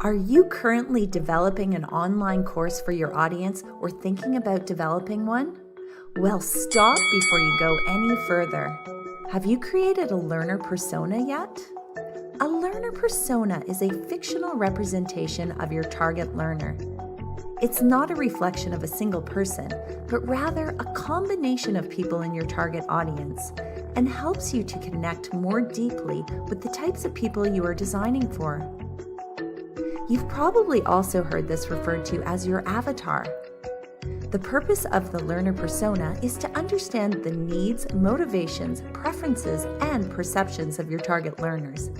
Are you currently developing an online course for your audience or thinking about developing one? Well, stop before you go any further. Have you created a learner persona yet? A learner persona is a fictional representation of your target learner. It's not a reflection of a single person, but rather a combination of people in your target audience, and helps you to connect more deeply with the types of people you are designing for. You've probably also heard this referred to as your avatar. The purpose of the learner persona is to understand the needs, motivations, preferences, and perceptions of your target learners.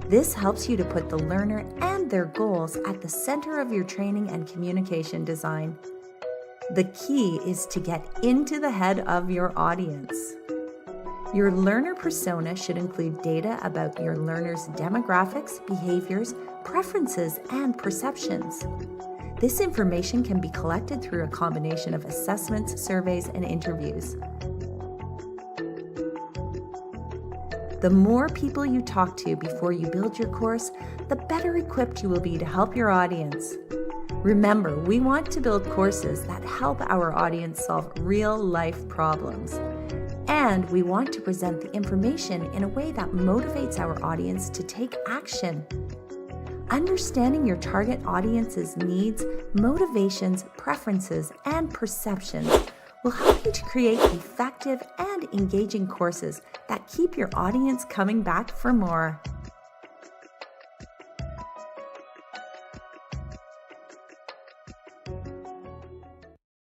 This helps you to put the learner and their goals at the center of your training and communication design. The key is to get into the head of your audience. Your learner persona should include data about your learners' demographics, behaviors, preferences, and perceptions. This information can be collected through a combination of assessments, surveys, and interviews. The more people you talk to before you build your course, the better equipped you will be to help your audience. Remember, we want to build courses that help our audience solve real-life problems. And we want to present the information in a way that motivates our audience to take action. Understanding your target audience's needs, motivations, preferences, and perceptions will help you to create effective and engaging courses that keep your audience coming back for more.